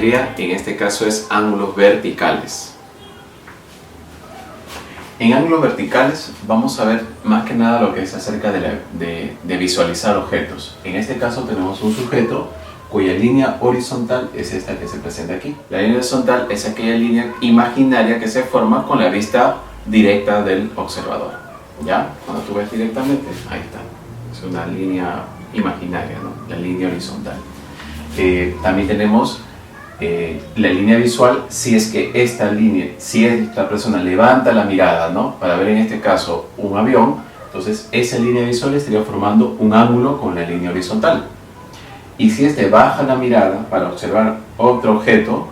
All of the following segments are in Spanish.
vendría, en este caso, es ángulos verticales. En ángulos verticales vamos a ver más que nada lo que es acerca de visualizar objetos. En este caso tenemos un sujeto cuya línea horizontal es esta que se presenta aquí. La línea horizontal es aquella línea imaginaria que se forma con la vista directa del observador. ¿Ya? Cuando tú ves directamente, ahí está. Es una línea imaginaria, ¿no? La línea horizontal. También tenemos la línea visual, si es que esta línea, si esta persona levanta la mirada, ¿no? Para ver en este caso un avión, entonces esa línea visual estaría formando un ángulo con la línea horizontal. Y si este baja la mirada para observar otro objeto,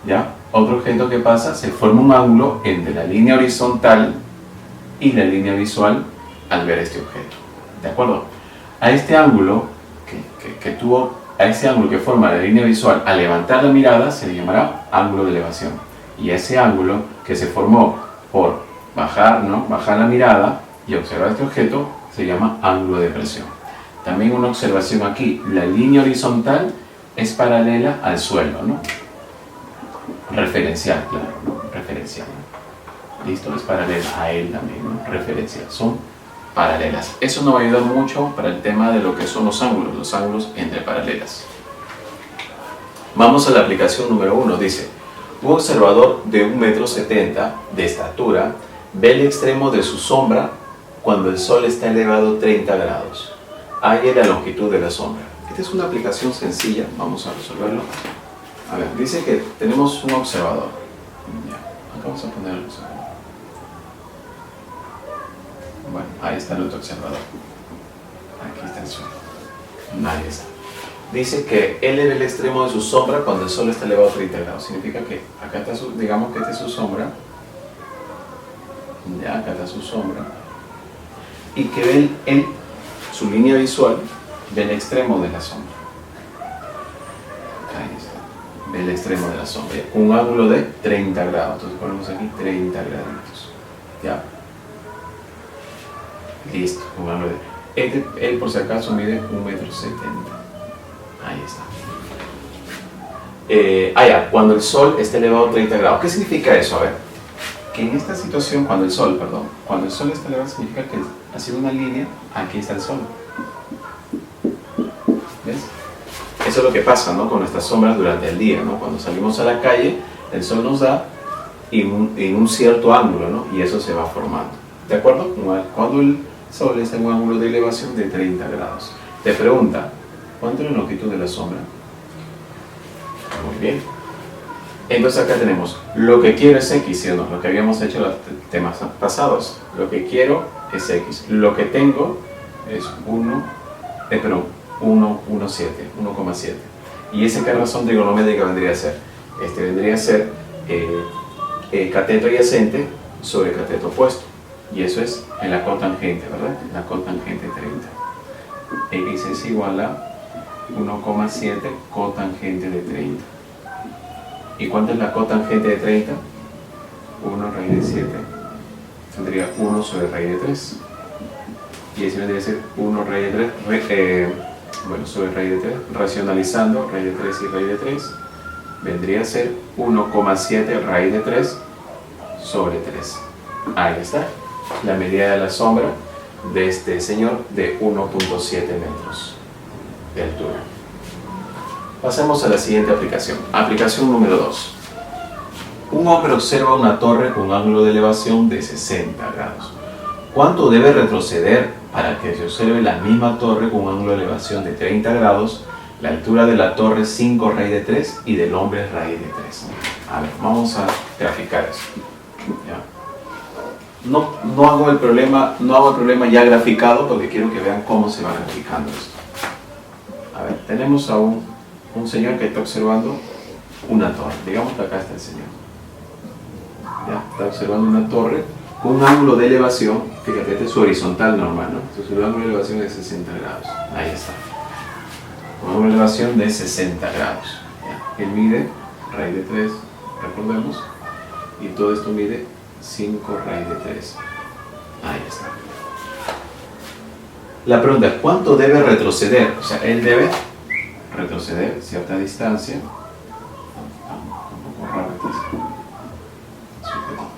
¿ya? Otro objeto que pasa, se forma un ángulo entre la línea horizontal y la línea visual al ver este objeto. ¿De acuerdo? A este ángulo a ese ángulo que forma la línea visual al levantar la mirada se le llamará ángulo de elevación. Y ese ángulo que se formó por bajar la mirada y observar este objeto se llama ángulo de depresión. También una observación aquí, la línea horizontal es paralela al suelo, ¿no? Referencial, claro, ¿no? Referencial. ¿Listo? Es paralela a él también, ¿no? Referencial. Son paralelas. Eso nos va a ayudar mucho para el tema de lo que son los ángulos entre paralelas. Vamos a la aplicación número 1. Dice, un observador de 1,70 m de estatura ve el extremo de su sombra cuando el sol está elevado 30 grados. Halle la longitud de la sombra. Esta es una aplicación sencilla, vamos a resolverlo. A ver, dice que tenemos un observador. Ya, acá vamos a poner el observador. Bueno, ahí está nuestro observador. Aquí está el sol. Ahí está. Dice que él ve el extremo de su sombra cuando el sol está elevado a 30 grados. Significa que acá está digamos que esta es su sombra. Ya, acá está su sombra. Y que ve él su línea visual del extremo de la sombra. Ahí está. Ve el extremo de la sombra. Un ángulo de 30 grados. Entonces ponemos aquí 30 graditos. ¿Ya? Listo. Un ángulo de... él por si acaso mide 1,70 m. Ahí está. Ya. Cuando el sol está elevado a 30 grados. ¿Qué significa eso? A ver. Que en esta situación, cuando el sol está elevado, significa que ha sido una línea, aquí está el sol. ¿Ves? Eso es lo que pasa, ¿no? Con nuestras sombras durante el día, ¿no? Cuando salimos a la calle, el sol nos da en un cierto ángulo, ¿no? Y eso se va formando. ¿De acuerdo? Cuando el sol está en un ángulo de elevación de 30 grados. Te pregunta, ¿cuánto es la longitud de la sombra? Muy bien. Entonces acá tenemos, lo que quiero es X, ¿sí o no? Lo que habíamos hecho en los temas pasados. Lo que quiero es X. Lo que tengo es 1,7. ¿Y ese qué razón trigonométrica vendría a ser? Vendría a ser cateto adyacente sobre cateto opuesto. Y eso es en la cotangente, ¿verdad? La cotangente 30. X es igual a 1,7 cotangente de 30. ¿Y cuánto es la cotangente de 30? 1 raíz de 7. Tendría 1 sobre raíz de 3. Y ese vendría a ser 1 raíz de 3. Sobre raíz de 3. Racionalizando raíz de 3 y raíz de 3. Vendría a ser 1,7 raíz de 3 sobre 3. Ahí está. La medida de la sombra de este señor de 1,7 metros de altura. Pasemos a la siguiente aplicación. Aplicación número 2. Un hombre observa una torre con un ángulo de elevación de 60 grados. ¿Cuánto debe retroceder para que se observe la misma torre con un ángulo de elevación de 30 grados? La altura de la torre es 5 raíz de 3 y del hombre es raíz de 3. A ver, vamos a graficar eso. ¿Ya? No hago el problema ya graficado porque quiero que vean cómo se va graficando esto. A ver, tenemos a un señor que está observando una torre. Digamos que acá está el señor. ¿Ya? Está observando una torre con un ángulo de elevación. Fíjate, este es su horizontal normal, ¿no? Entonces el ángulo de elevación es 60 grados. Ahí está. Un ángulo de elevación de 60 grados. ¿Ya? Él mide raíz de 3, recordemos. Y todo esto mide 5 raíz de 3. Ahí está. La pregunta es, ¿cuánto debe retroceder? O sea, él debe retroceder cierta distancia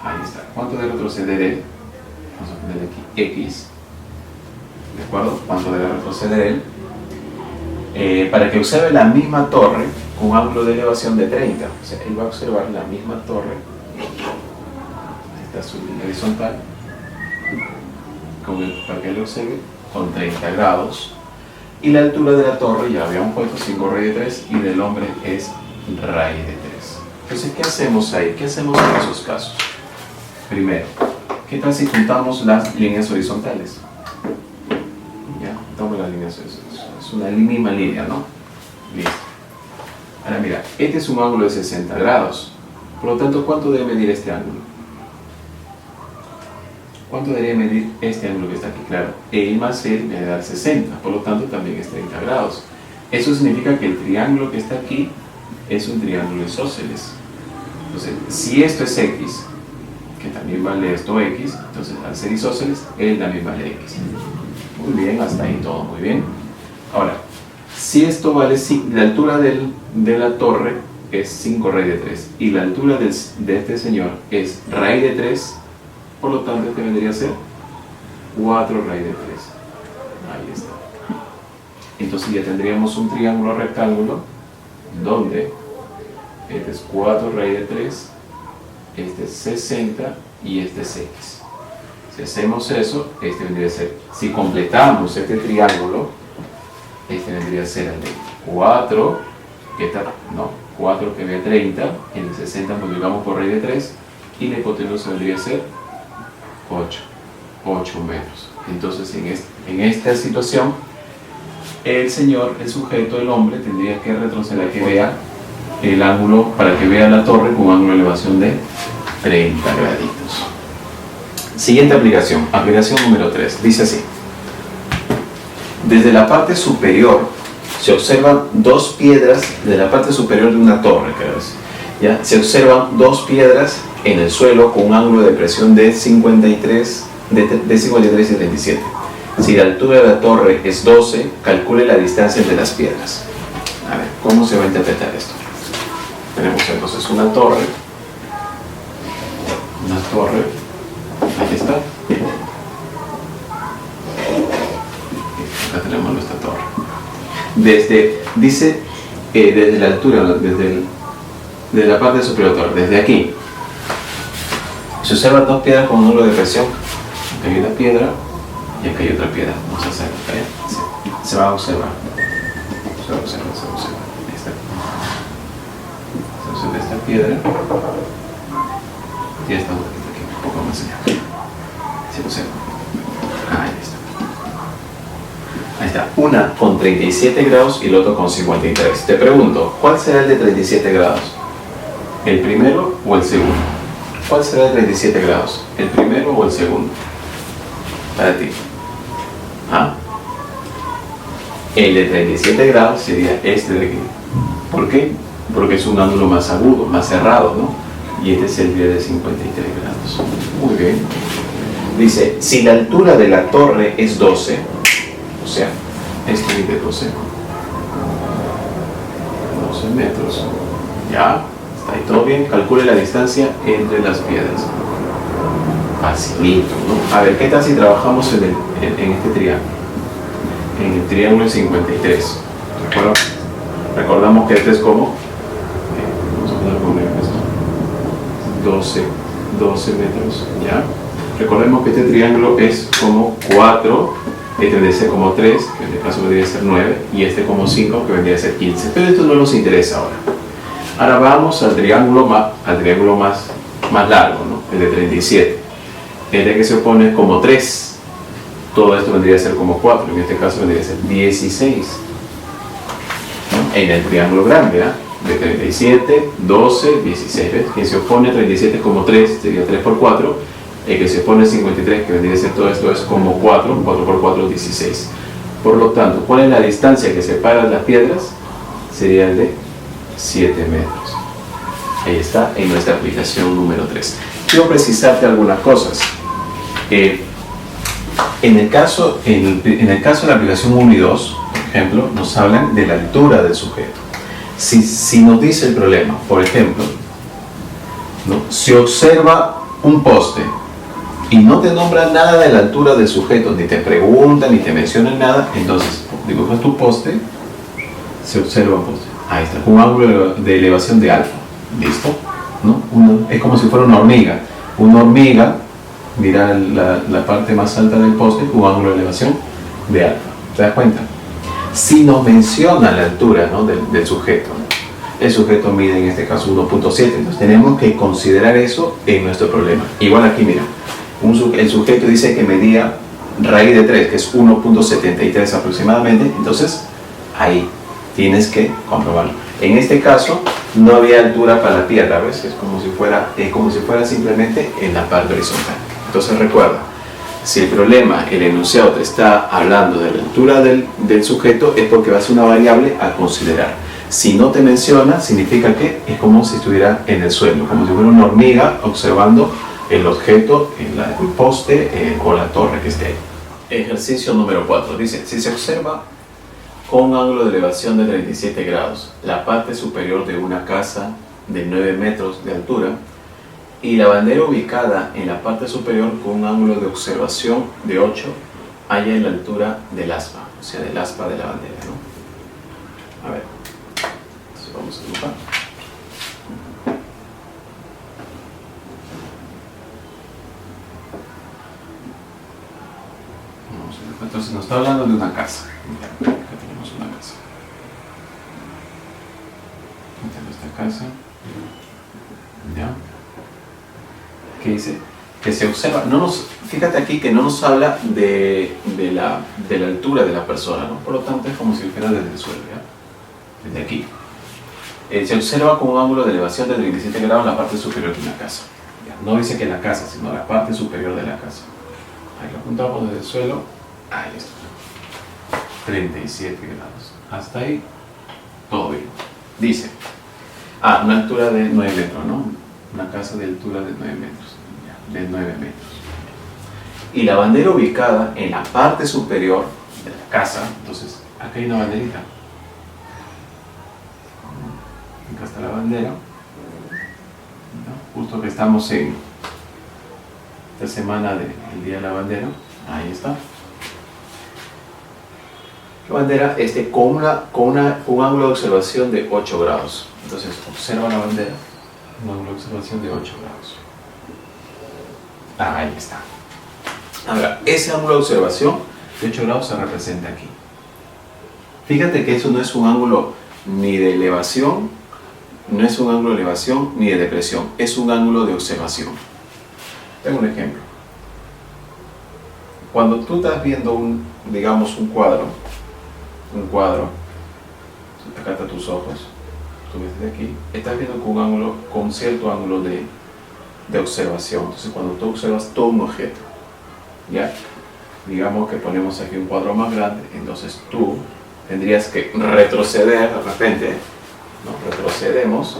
Ahí está. ¿Cuánto debe retroceder él? Vamos a poner aquí X. ¿De acuerdo? ¿Cuánto debe retroceder él? Para que observe la misma torre con un ángulo de elevación de 30. O sea, él va a observar la misma torre. Ahí está su línea horizontal. Para que él lo observe con 30 grados. Y la altura de la torre, ya habíamos puesto 5 raíz de 3 y del hombre es raíz de 3. Entonces, ¿qué hacemos ahí? ¿Qué hacemos en esos casos? Primero, ¿qué tal si juntamos las líneas horizontales? Ya, juntamos las líneas horizontales. Es una misma línea, ¿no? Listo. Ahora mira, este es un ángulo de 60 grados. Por lo tanto, ¿cuánto debe medir este ángulo? ¿Cuánto debería medir este ángulo que está aquí? Claro, él más él me da 60, por lo tanto también es 30 grados. Eso significa que el triángulo que está aquí es un triángulo isósceles. Entonces, si esto es X, que también vale esto X, entonces al ser isósceles, él también vale X. Muy bien, hasta ahí todo muy bien. Ahora, si esto vale, la altura de la torre es 5 raíz de 3 y la altura de este señor es raíz de 3, por lo tanto, este vendría a ser 4 raíz de 3. Ahí está. Entonces ya tendríamos un triángulo rectángulo donde este es 4 raíz de 3, este es 60 y este es X. Si hacemos eso, este vendría a ser, si completamos este triángulo, este vendría a ser el de 4, 4 que ve 30, y el de 60 multiplicamos por raíz de 3, y la hipotenusa vendría a ser 8 metros. Entonces en esta situación el señor, el sujeto, el hombre tendría que retroceder, que vea el ángulo, para que vea la torre con un ángulo de elevación de 30 graditos. Siguiente aplicación, aplicación número 3, dice así: desde la parte superior se observan dos piedras, de la parte superior de una torre, ¿ya? Se observan dos piedras en el suelo con un ángulo de presión de 53 y 37. Si la altura de la torre es 12, calcule la distancia entre las piedras. A ver, ¿cómo se va a interpretar esto? Tenemos entonces una torre, aquí está. Acá tenemos nuestra torre. Desde la altura, desde la parte superior, desde aquí, se observan dos piedras con un ángulo de presión. Aquí hay una piedra y acá hay otra piedra. Vamos a hacerlo. Se va a observar. Se observa. Se observa esta piedra y esta otra que está aquí, un poco más allá. Se observa. Ahí está. Ahí está. Una con 37 grados y el otro con 53. Te pregunto, ¿cuál será el de 37 grados? ¿El primero o el segundo? ¿Cuál será el de 37 grados? ¿El primero o el segundo? Para ti. ¿Ah? El de 37 grados sería este de aquí. ¿Por qué? Porque es un ángulo más agudo, más cerrado, ¿no? Y este es el de 53 grados. Muy bien. Dice, si la altura de la torre es 12, o sea, este mide 12 metros, ¿ya? Está ahí todo bien. Calcule la distancia entre las piedras. Facilito, ¿no? A ver, ¿qué tal si trabajamos en este triángulo? En el triángulo 53. Recordamos que este es como, vamos a poner como 12 metros, ¿ya? Recordemos que este triángulo es como 4, este vendría a ser como 3, que en este caso vendría a ser 9, y este como 5, que vendría a ser 15. Pero esto no nos interesa ahora. Ahora vamos al triángulo más largo, ¿no? El de 37. El que se opone como 3. Todo esto vendría a ser como 4. En este caso vendría a ser 16. ¿No? En el triángulo grande, ¿eh? De 37, 12, 16. ¿Ves? Quien se opone a 37 es como 3, sería 3 por 4. El que se opone a 53, que vendría a ser todo esto, es como 4. 4 por 4, 16. Por lo tanto, ¿cuál es la distancia que separa las piedras? Sería el de 7 metros. Ahí está, en nuestra aplicación número 3. Quiero precisarte algunas cosas. En el caso de la aplicación 1 y 2, por ejemplo, nos hablan de la altura del sujeto. Si nos dice el problema, por ejemplo, ¿no? Se observa un poste y no te nombra nada de la altura del sujeto, ni te preguntan, ni te mencionan nada, entonces dibujas tu poste, se observa un poste. Ahí está, un ángulo de elevación de alfa. ¿Listo? ¿No? Es como si fuera una hormiga. Una hormiga, mira la parte más alta del poste, un ángulo de elevación de alfa. ¿Te das cuenta? Si nos menciona la altura, ¿no?, del sujeto, ¿no? El sujeto mide en este caso 1.7, entonces tenemos que considerar eso en nuestro problema. Igual aquí, mira, el sujeto dice que medía raíz de 3, que es 1.73 aproximadamente, entonces ahí tienes que comprobarlo. En este caso no había altura para la tierra, ¿ves? Es como si fuera simplemente en la parte horizontal. Entonces recuerda, si el problema, el enunciado te está hablando de la altura del sujeto, es porque va a ser una variable a considerar. Si no te menciona, significa que es como si estuviera en el suelo, como si fuera una hormiga observando el objeto, el poste o la torre que esté ahí. Ejercicio número 4. Dice, si se observa con un ángulo de elevación de 37 grados, la parte superior de una casa de 9 metros de altura y la bandera ubicada en la parte superior con un ángulo de observación de 8, halla en la altura del aspa, o sea, del aspa de la bandera, ¿no? A ver, entonces vamos a dibujar. Entonces nos está hablando de una casa. Mira, acá tenemos una casa. Aquí tengo esta casa. ¿Ya? ¿Qué dice? Que se observa. Fíjate aquí que no nos habla de la altura de la persona, ¿no? Por lo tanto es como si fuera desde el suelo, ¿ya? Desde aquí. Se observa con un ángulo de elevación de 37 grados la parte superior de una casa. ¿Ya? No dice que la casa, sino la parte superior de la casa. Ahí lo apuntamos desde el suelo. Ahí está. 37 grados. Hasta ahí, todo bien. Dice, una altura de 9 metros, ¿no? Una casa de altura de 9 metros. Ya, de 9 metros. Y la bandera ubicada en la parte superior de la casa, entonces, acá hay una banderita. Acá está la bandera. ¿No? Justo que estamos en esta semana del Día de la Bandera. Ahí está. La bandera con un ángulo de observación de 8 grados. Entonces observa la bandera, un ángulo de observación de 8 grados. Ahí está. Ahora, ese ángulo de observación de 8 grados se representa aquí. Fíjate que eso no es un ángulo ni de elevación, no es un ángulo de elevación ni de depresión, es un ángulo de observación. Tengo un ejemplo. Cuando tú estás viendo digamos un cuadro, acá están tus ojos, tú ves desde aquí, estás viendo con un cierto ángulo de observación. Entonces cuando tú observas todo un objeto, ¿ya? Digamos que ponemos aquí un cuadro más grande, entonces tú tendrías que retroceder de repente, ¿no? Retrocedemos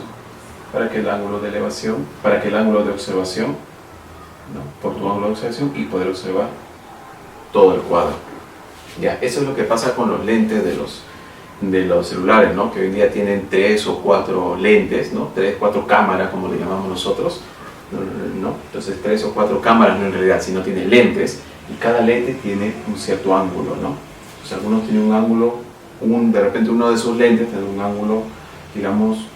para que el ángulo de elevación, para que el ángulo de observación, ¿no? Por tu ángulo de observación y poder observar todo el cuadro. Ya, eso es lo que pasa con los lentes de los celulares, ¿no? Que hoy en día tienen 3 o 4 lentes, ¿no? 3, 4 cámaras, como le llamamos nosotros, ¿no? Entonces 3 o 4 cámaras no en realidad, sino tiene lentes, y cada lente tiene un cierto ángulo, ¿no? O sea, algunos tienen un ángulo, de repente uno de sus lentes tendrá un ángulo, digamos,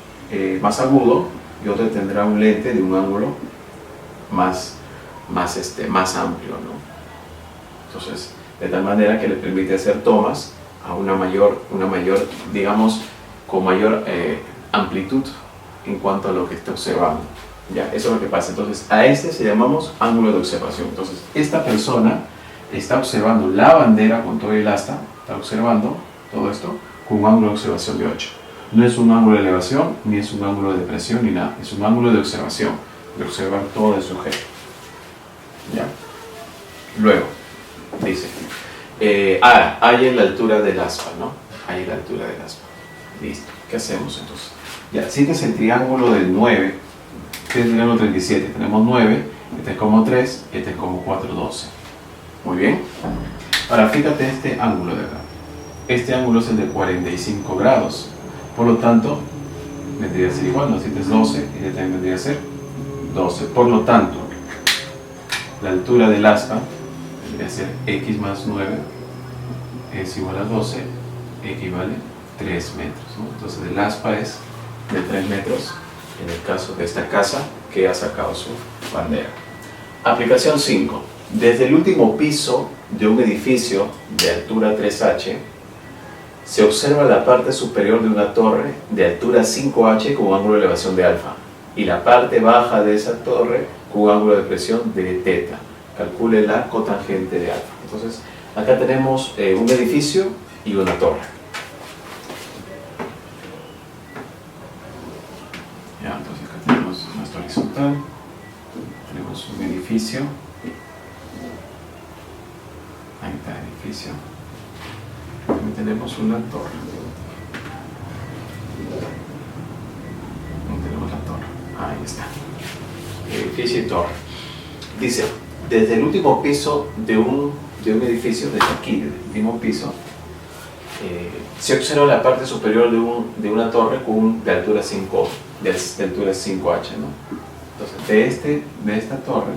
más agudo, y otro tendrá un lente de un ángulo más amplio, ¿no? Entonces, de tal manera que le permite hacer tomas a una mayor, digamos, con mayor amplitud en cuanto a lo que está observando. Ya, eso es lo que pasa. Entonces, a este se llamamos ángulo de observación. Entonces, esta persona está observando la bandera con todo el asta, está observando todo esto con un ángulo de observación de 8. No es un ángulo de elevación, ni es un ángulo de depresión, ni nada. Es un ángulo de observación, de observar todo el sujeto. ¿Ya? Luego, dice, hay en la altura del aspa, ¿no? Hay en la altura del aspa. Listo. ¿Qué hacemos entonces? Ya, si este es el triángulo del 9, este es el triángulo 37. Tenemos 9, este es como 3, este es como 4, 12. Muy bien. Ahora, fíjate este ángulo de acá. Este ángulo es el de 45 grados. Por lo tanto, vendría a ser igual, ¿no? Si este es 12, este también vendría a ser 12. Por lo tanto, la altura del aspa vendría a ser x más 9 es igual a 12, equivale 3 metros, ¿no? Entonces el aspa es de 3 metros en el caso de esta casa que ha sacado su bandera. Aplicación 5. Desde el último piso de un edificio de altura 3h se observa la parte superior de una torre de altura 5h con un ángulo de elevación de alfa y la parte baja de esa torre con un ángulo de presión de teta. Calcule la cotangente de alfa. Entonces, acá tenemos un edificio y una torre. Ya, entonces acá tenemos nuestro horizontal, tenemos un edificio, ahí está el edificio, también tenemos una torre. Ahí tenemos la torre, ahí está, edificio y torre. Dice, desde el último piso de un edificio, desde aquí, desde el último piso, se observa la parte superior de una torre de altura 5, de altura 5h, ¿no? Entonces, de esta torre,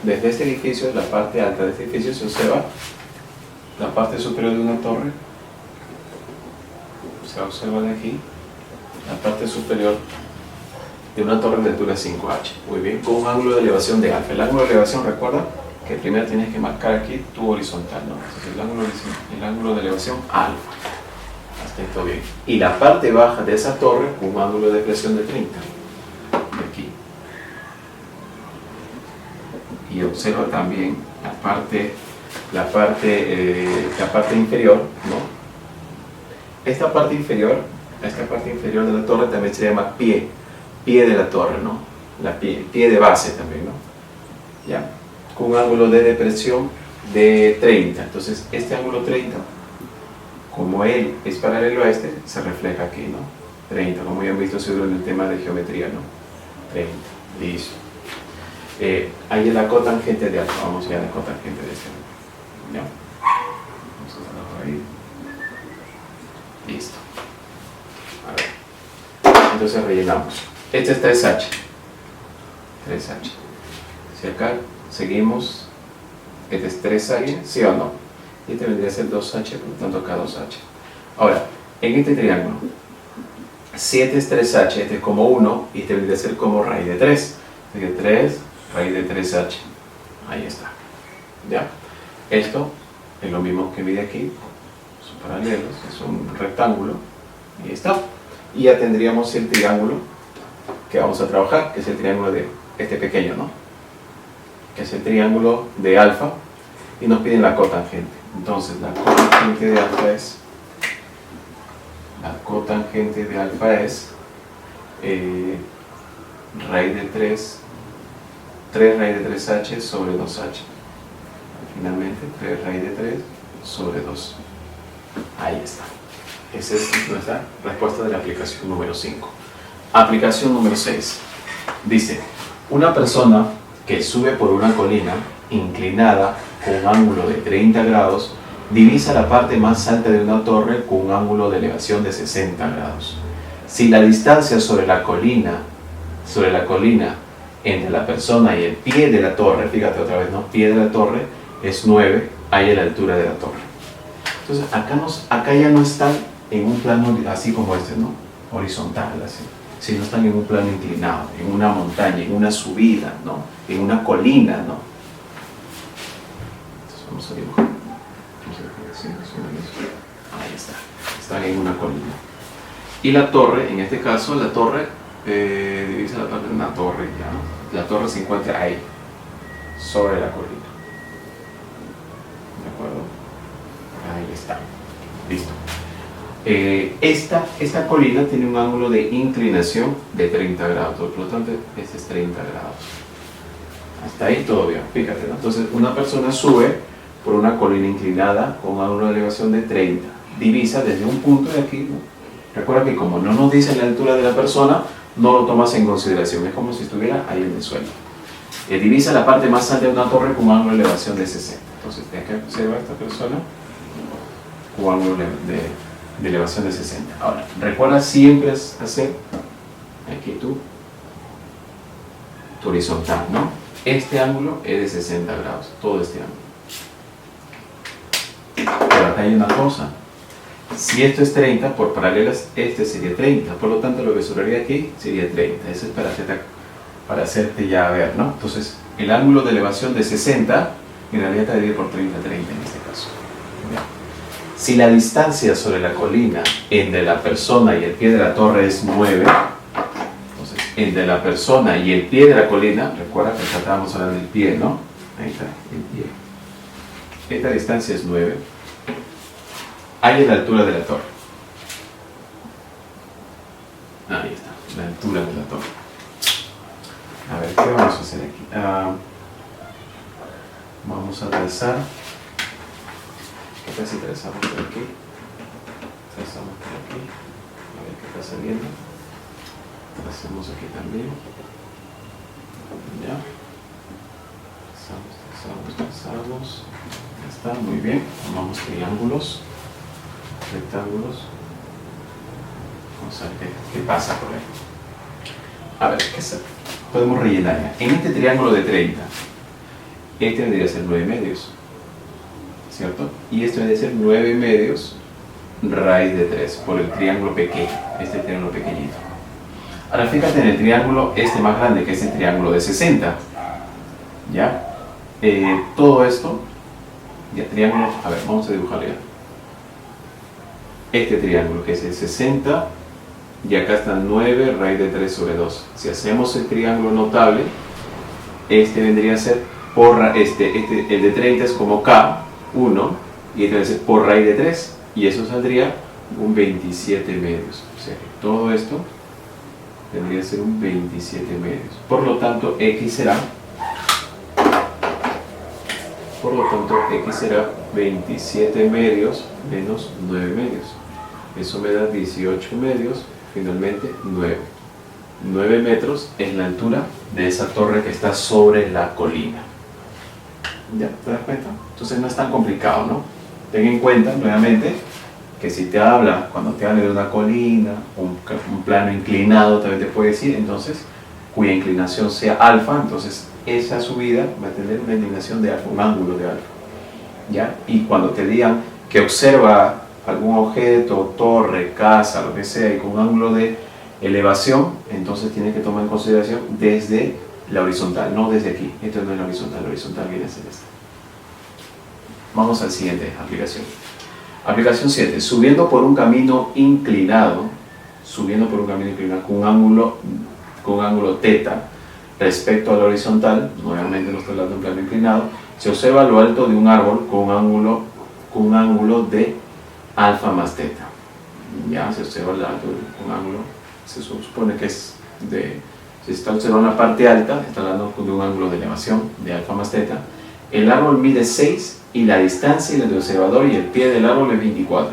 desde este edificio, la parte alta de este edificio, se observa la parte superior de una torre, se observa de aquí, la parte superior de una torre de altura 5h, muy bien, con un ángulo de elevación de alfa. El ángulo de elevación, recuerda que primero tienes que marcar aquí tu horizontal, ¿no? Entonces el ángulo de elevación alfa, hasta ahí todo bien. Y la parte baja de esa torre con un ángulo de presión de 30, de aquí. Y observa también la parte inferior, ¿no? Esta parte inferior de la torre también se llama pie de la torre, ¿no? Pie de base también, ¿no? ¿Ya? Con un ángulo de depresión de 30. Entonces, este ángulo 30, como él es paralelo a este, se refleja aquí, ¿no? 30, como ya han visto seguro en el tema de geometría, ¿no? 30, listo. Ahí es la cotangente de alfa, vamos a ir a la cotangente de este, ¿ya? Vamos a hacerlo por ahí. Listo. A ver. Entonces rellenamos. Este es 3h. 3h. Si acá seguimos, este es 3h, ¿sí o no? Y este vendría a ser 2h, por lo tanto acá 2h. Ahora, en este triángulo, si este es 3h, este es como 1, y este vendría a ser como raíz de 3. Así que 3, raíz de 3h. Ahí está. ¿Ya? Esto es lo mismo que mide aquí, son paralelos, es un rectángulo, y ahí está. Y ya tendríamos el triángulo que vamos a trabajar, que es el triángulo de este pequeño, ¿no? Que es el triángulo de alfa, y nos piden la cotangente. Entonces, la cotangente de alfa es raíz de 3 raíz de 3h sobre 2h. Finalmente, 3 raíz de 3 sobre 2. Ahí está. Esa es nuestra respuesta de la aplicación número 5. Aplicación número 6. Dice, una persona que sube por una colina inclinada con un ángulo de 30 grados divisa la parte más alta de una torre con un ángulo de elevación de 60 grados. Si la distancia sobre la colina entre la persona y el pie de la torre, fíjate otra vez, ¿no? Pie de la torre es 9, ahí a la altura de la torre. Entonces acá ya no están en un plano así como este, ¿no? Horizontal, así. Sino están en un plano inclinado, en una montaña, en una subida, ¿no? En una colina, ¿no? Entonces vamos a dibujar. Ahí está. Están en una colina. Y la torre, en este caso, la torre divisa la parte de una torre, ¿ya? La torre se encuentra ahí, sobre la colina. ¿De acuerdo? Ahí está. Listo. Esta colina tiene un ángulo de inclinación de 30 grados, por lo tanto, este es 30 grados. Hasta ahí todo bien, fíjate, ¿no? Entonces, una persona sube por una colina inclinada con un ángulo de elevación de 30. Divisa desde un punto de aquí, ¿no? Recuerda que como no nos dice la altura de la persona, no lo tomas en consideración, es como si estuviera ahí en el suelo. Divisa la parte más alta de una torre con un ángulo de elevación de 60. Entonces, tienes que observar a esta persona con un ángulo de elevación de 60. Ahora, recuerda siempre hacer aquí tu horizontal, ¿no? este ángulo es de 60 grados, todo este ángulo. Pero acá hay una cosa. Si esto es 30, por paralelas, este sería 30. Por lo tanto, lo que sobraría aquí sería 30. Eso es para hacerte ya ver, ¿no? Entonces, el ángulo de elevación de 60, en realidad te divide por 30, 30 en este caso. ¿Ya? Si la distancia sobre la colina entre la persona y el pie de la torre es 9, entonces, entre la persona y el pie de la colina, recuerda que acá estábamos hablando del pie, ¿no? Ahí está, el pie. Esta distancia es 9. Hay la altura de la torre. Ahí está, la altura de la torre. A ver, ¿qué vamos a hacer aquí? Vamos a trazar. ¿Qué tal si trazamos por aquí? Trazamos por aquí. A ver qué está saliendo. Trazamos aquí también. Ya. Trazamos. Ya está, muy bien. Tomamos triángulos, rectángulos. Vamos a ver qué pasa por ahí. A ver, ¿qué es? Podemos rellenar ya. En este triángulo de 30, este debería ser 9 medios, ¿cierto? Y este debería ser 9 medios raíz de 3 por el triángulo pequeño, este triángulo pequeñito. Ahora fíjate en el triángulo este más grande, que es el triángulo de 60. ¿Ya? Todo esto, ya triángulo, a ver, vamos a dibujarlo ya. Este triángulo que es el 60, y acá está 9 raíz de 3 sobre 2. Si hacemos el triángulo notable, este vendría a ser por el de 30 es como K1, y este va a ser por raíz de 3, y eso saldría un 27 medios. O sea que todo esto tendría que ser un 27 medios. Por lo tanto, X será 27 medios menos 9 medios. Eso me da 18 medios, finalmente 9. 9 metros es la altura de esa torre que está sobre la colina. ¿Ya? ¿Te das cuenta? Entonces no es tan complicado, ¿no? Ten en cuenta, nuevamente, que si te habla, cuando te habla de una colina, un plano inclinado, también te puede decir, entonces, cuya inclinación sea alfa, entonces esa subida va a tener una inclinación de alfa, un ángulo de alfa. ¿Ya? Y cuando te digan que observa algún objeto, torre, casa, lo que sea, y con un ángulo de elevación, entonces tienes que tomar en consideración desde la horizontal, no desde aquí. Esto no es la horizontal viene a ser esta. Vamos al siguiente aplicación. Aplicación 7. Subiendo por un camino inclinado con un ángulo θ respecto a la horizontal, nuevamente no estoy hablando en plano inclinado, se observa lo alto de un árbol con un ángulo de alfa más θ. Ya se observa el alto de un ángulo, se supone que es de, si se está observando la parte alta, está hablando de un ángulo de elevación de alfa más θ. El árbol mide 6 y la distancia entre el observador y el pie del árbol es 24.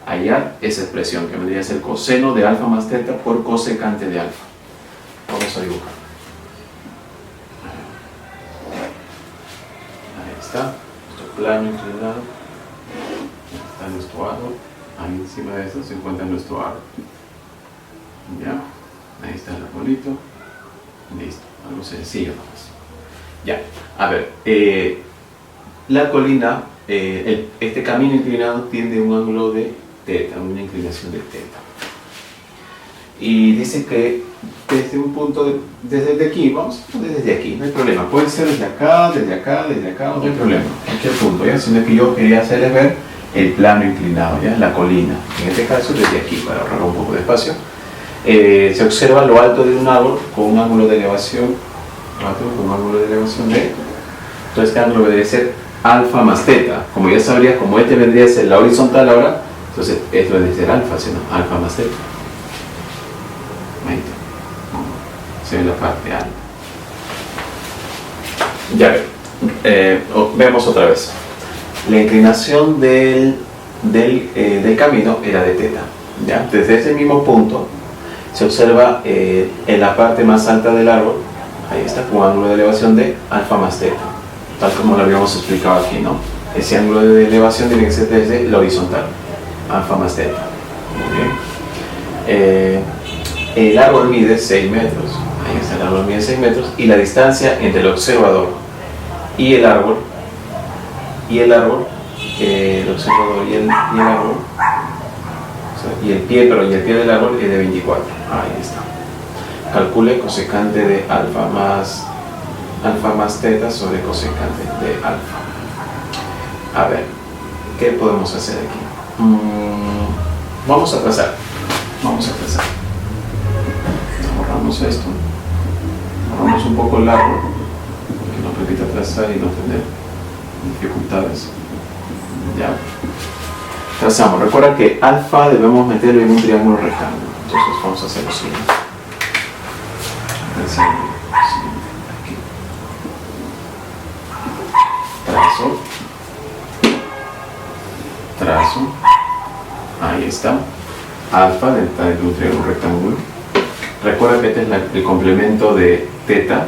Hallar esa expresión que vendría a ser coseno de alfa más θ por cosecante de alfa. Vamos a dibujar. Ahí está, nuestro plano inclinado. Está nuestro árbol. Ahí encima de esto se encuentra nuestro árbol. Ya, ahí está el arbolito. Listo, algo sencillo nomás. Ya, a ver, la colina, este camino inclinado tiene un ángulo de θ, una inclinación de θ. Y dice que desde un punto, desde aquí, vamos, desde aquí, no hay problema. Puede ser desde acá, no hay problema. Cualquier punto, ¿ya? Sino que yo quería hacerles ver el plano inclinado, ¿ya? La colina. En este caso, desde aquí, para ahorrar un poco de espacio. Se observa lo alto de un árbol con un ángulo de elevación, de. Entonces, este ángulo debe ser alfa más θ. Como ya sabrías, como este vendría a ser la horizontal ahora, entonces esto debe ser alfa, sino alfa más θ. Ahí está. Se ve la parte alta. Ya vemos otra vez. La inclinación del camino era de θ. ¿Ya? Desde ese mismo punto se observa en la parte más alta del árbol, ahí está, con un ángulo de elevación de alfa más θ, tal como lo habíamos explicado aquí, ¿no? Ese ángulo de elevación tiene que ser desde la horizontal, alfa más θ. Muy bien. El árbol mide 6 metros. ahí está, el árbol mide 6 metros, y la distancia entre el observador y el árbol, el observador y el árbol, y el pie del árbol es de 24. Ahí está. Calcule cosecante de alfa más teta sobre cosecante de alfa. A ver, ¿qué podemos hacer aquí? Vamos a trazar. Borramos esto. Borramos un poco el árbol, que nos permita trazar y no tener dificultades. Ya. Trazamos. Recuerda que alfa debemos meterlo en un triángulo rectángulo. Entonces vamos a hacer lo siguiente. Aquí. Trazo. Ahí está. Alfa dentro de un triángulo rectángulo. Recuerda que este es el complemento de teta.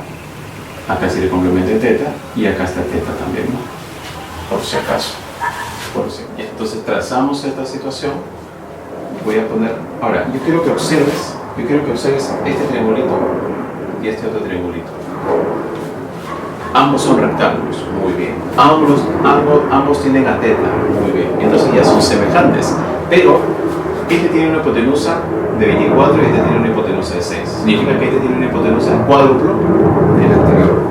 Acá sí el complemento de teta. Y acá está teta también, ¿no? Por si acaso. Entonces trazamos esta situación. Voy a poner. Ahora, yo quiero que observes este triangulito y este otro triangulito. Ambos son rectángulos, muy bien. Ambos tienen a teta, muy bien. Entonces ya son semejantes. Pero este tiene una hipotenusa de 24 y este tiene una hipotenusa de 6. Significa que este tiene una hipotenusa de cuádruplo del anterior.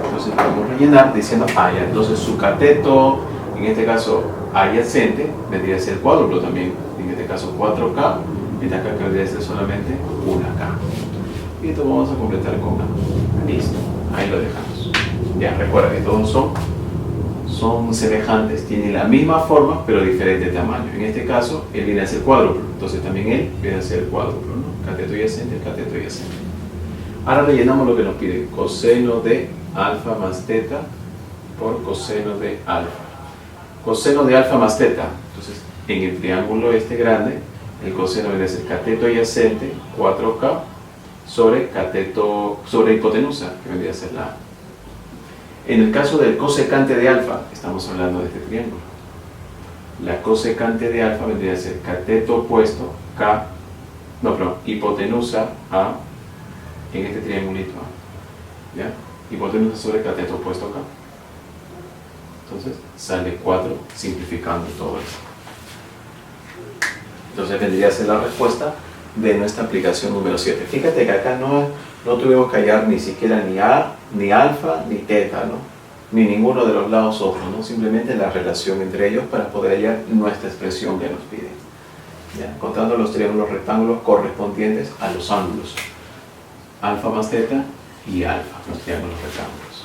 Entonces podemos rellenar diciendo, ya, entonces su cateto, en este caso adyacente, vendría a ser cuádruplo también. En este caso 4K, y acá que vendría a ser solamente 1K. Y esto vamos a completar con A. Listo, ahí lo dejamos. Ya, recuerda que todos son semejantes, tienen la misma forma pero diferente tamaño. En este caso, él viene a ser cuádruplo, entonces también él viene a ser cuádruplo, ¿no? Cateto adyacente, cateto adyacente. Ahora rellenamos lo que nos pide, coseno de alfa más teta por coseno de alfa. Coseno de alfa más teta, entonces en el triángulo este grande, el coseno viene a ser cateto adyacente, 4K, sobre hipotenusa, que vendría a ser la A. En el caso del cosecante de alfa, estamos hablando de este triángulo. La cosecante de alfa vendría a ser cateto opuesto, hipotenusa A, en este triangulito A. ¿Ya? Hipotenusa sobre cateto opuesto acá. Entonces sale 4, simplificando todo eso. Entonces vendría a ser la respuesta de nuestra aplicación número 7. Fíjate que acá no tuvimos que hallar ni siquiera ni alfa, ni teta, ¿no? Ni ninguno de los lados otros, ¿no? Simplemente la relación entre ellos para poder hallar nuestra expresión que nos pide. ¿Ya? Contando los triángulos rectángulos correspondientes a los ángulos. Alfa más teta y alfa, los triángulos rectángulos.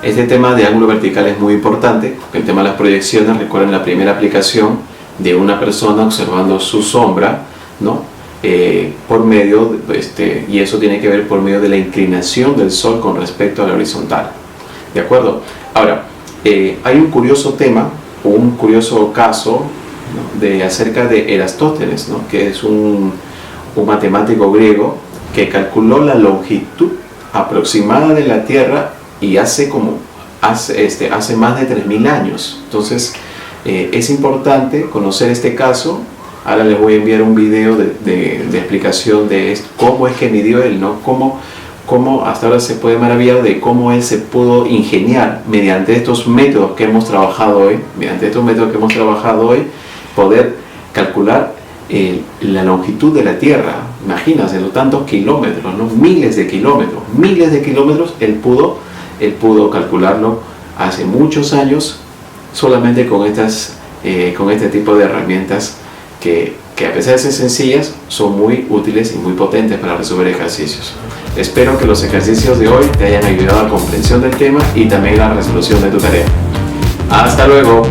Este tema de ángulo vertical es muy importante, porque el tema de las proyecciones, recuerden la primera aplicación de una persona observando su sombra, ¿no? Por medio, y eso tiene que ver por medio de la inclinación del Sol con respecto a la horizontal. ¿De acuerdo? Ahora, hay un curioso tema, o un curioso caso, ¿no? acerca de Erastótenes, ¿no? Que es un matemático griego que calculó la longitud aproximada de la Tierra y hace más de 3.000 años. Entonces, es importante conocer este caso. Ahora les voy a enviar un video de explicación de esto, cómo es que midió él, ¿no? Cómo hasta ahora se puede maravillar de cómo él se pudo ingeniar mediante estos métodos que hemos trabajado hoy, poder calcular la longitud de la Tierra. Imagínense, los tantos kilómetros, ¿no? Miles de kilómetros, él pudo calcularlo hace muchos años solamente con este tipo de herramientas que a pesar de ser sencillas, son muy útiles y muy potentes para resolver ejercicios. Espero que los ejercicios de hoy te hayan ayudado a la comprensión del tema y también a la resolución de tu tarea. ¡Hasta luego!